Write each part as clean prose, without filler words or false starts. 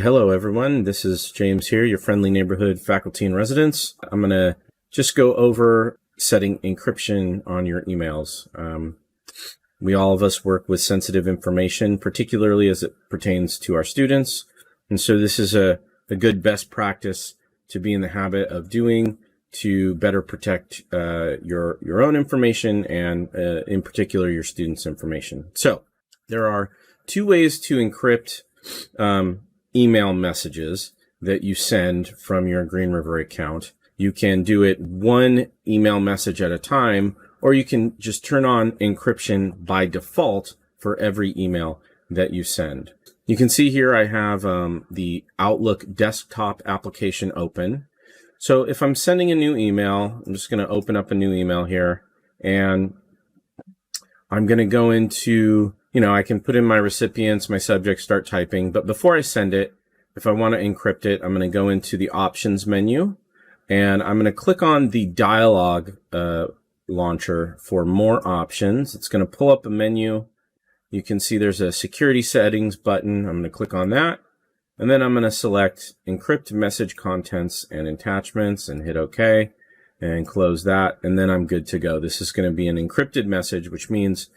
Hello, everyone. This is James here, your friendly neighborhood faculty in residence. I'm going to just go over setting encryption on your emails. All of us work with sensitive information, particularly as it pertains to our students. And so this is a good best practice to be in the habit of doing to better protect your own information and in particular your students' information. So there are two ways to encrypt email messages that you send from your Green River account. You can do it one email message at a time, or you can just turn on encryption by default for every email that you send. You can see here I have the Outlook desktop application open. So if I'm sending a new email, I'm just going to open up a new email here, and I'm going to go into, I can put in my recipients, my subject, start typing. But before I send it, if I want to encrypt it, I'm going to go into the options menu, and I'm going to click on the dialog launcher for more options. It's going to pull up a menu. You can see there's a security settings button. I'm going to click on that, and then I'm going to select encrypt message contents and attachments and hit OK and close that, and then I'm good to go. This is going to be an encrypted message, which means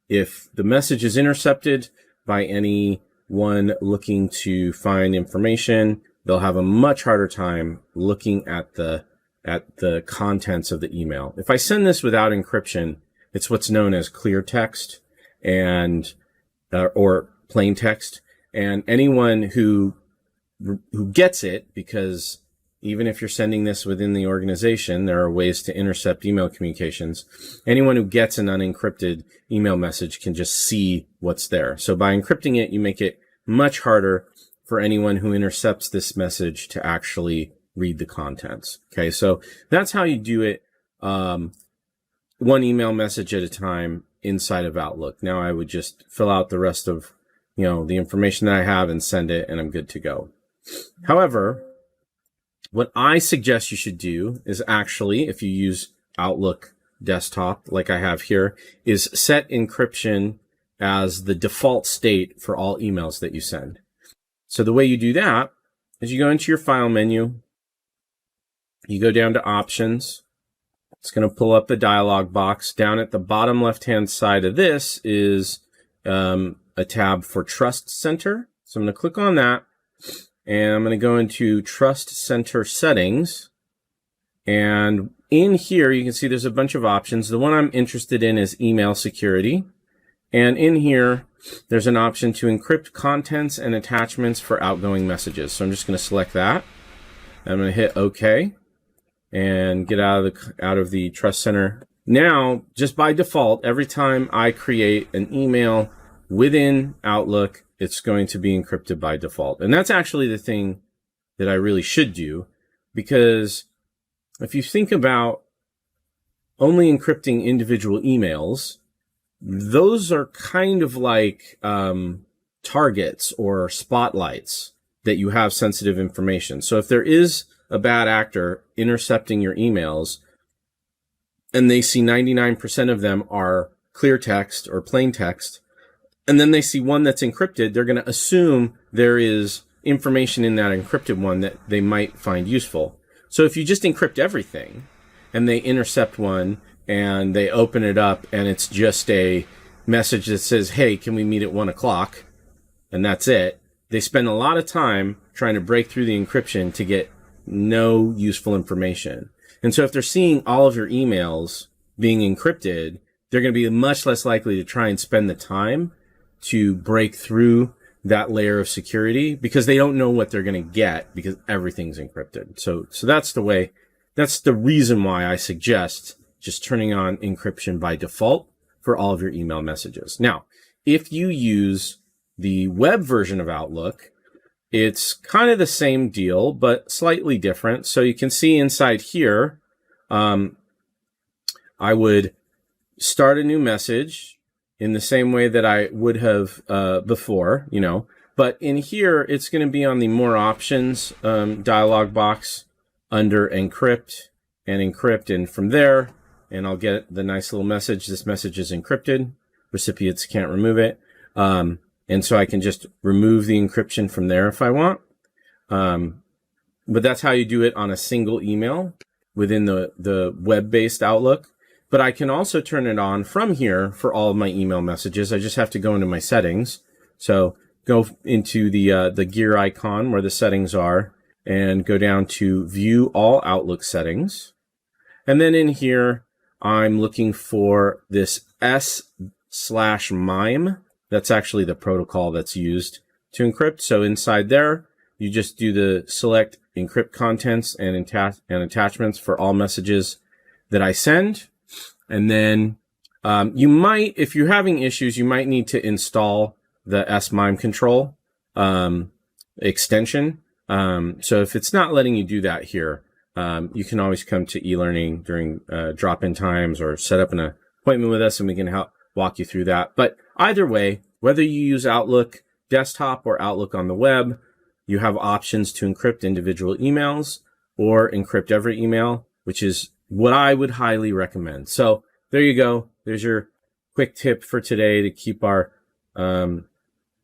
if the message is intercepted by anyone looking to find information, they'll have a much harder time looking at the contents of the email. If I send this without encryption, it's what's known as clear text and or plain text, and anyone who gets it, because even if you're sending this within the organization, there are ways to intercept email communications. Anyone who gets an unencrypted email message can just see what's there. So by encrypting it, you make it much harder for anyone who intercepts this message to actually read the contents. Okay, so that's how you do it, one email message at a time inside of Outlook. Now I would just fill out the rest of, the information that I have and send it, and I'm good to go. However, what I suggest you should do is actually, if you use Outlook desktop like I have here, is set encryption as the default state for all emails that you send. So the way you do that is you go into your file menu, you go down to options. It's going to pull up the dialog box. Down at the bottom left-hand side of this is a tab for Trust Center. So I'm going to click on that. And I'm going to go into Trust Center Settings. And in here, you can see there's a bunch of options. The one I'm interested in is Email Security. And in here, there's an option to encrypt contents and attachments for outgoing messages. So I'm just going to select that. I'm going to hit OK and get out of the Trust Center. Now, just by default, every time I create an email within Outlook, it's going to be encrypted by default. And that's actually the thing that I really should do, because if you think about only encrypting individual emails, those are kind of like targets or spotlights that you have sensitive information. So if there is a bad actor intercepting your emails and they see 99% of them are clear text or plain text, and then they see one that's encrypted, they're going to assume there is information in that encrypted one that they might find useful. So if you just encrypt everything and they intercept one and they open it up and it's just a message that says, hey, can we meet at 1 o'clock? And that's it. They spend a lot of time trying to break through the encryption to get no useful information. And so if they're seeing all of your emails being encrypted, they're going to be much less likely to try and spend the time to break through that layer of security, because they don't know what they're going to get because everything's encrypted. So that's the reason why I suggest just turning on encryption by default for all of your email messages. Now, if you use the web version of Outlook, it's kind of the same deal, but slightly different. So you can see inside here, I would start a new message in the same way that I would have before, But in here, it's going to be on the More Options dialog box under Encrypt and Encrypt. And from there, and I'll get the nice little message, this message is encrypted. Recipients can't remove it. And so I can just remove the encryption from there if I want. But that's how you do it on a single email within the web-based Outlook. But I can also turn it on from here for all of my email messages. I just have to go into my settings. So go into the gear icon where the settings are and go down to view all Outlook settings. And then in here, I'm looking for this S/MIME. That's actually the protocol that's used to encrypt. So inside there, you just do the select encrypt contents and attachments for all messages that I send. And then you might, if you're having issues, you might need to install the S/MIME control extension. So if it's not letting you do that here, you can always come to eLearning during drop-in times or set up an appointment with us and we can help walk you through that. But either way, whether you use Outlook desktop or Outlook on the web, you have options to encrypt individual emails or encrypt every email, which is what I would highly recommend. So there you go. There's your quick tip for today to keep our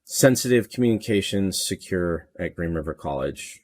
sensitive communications secure at Green River College.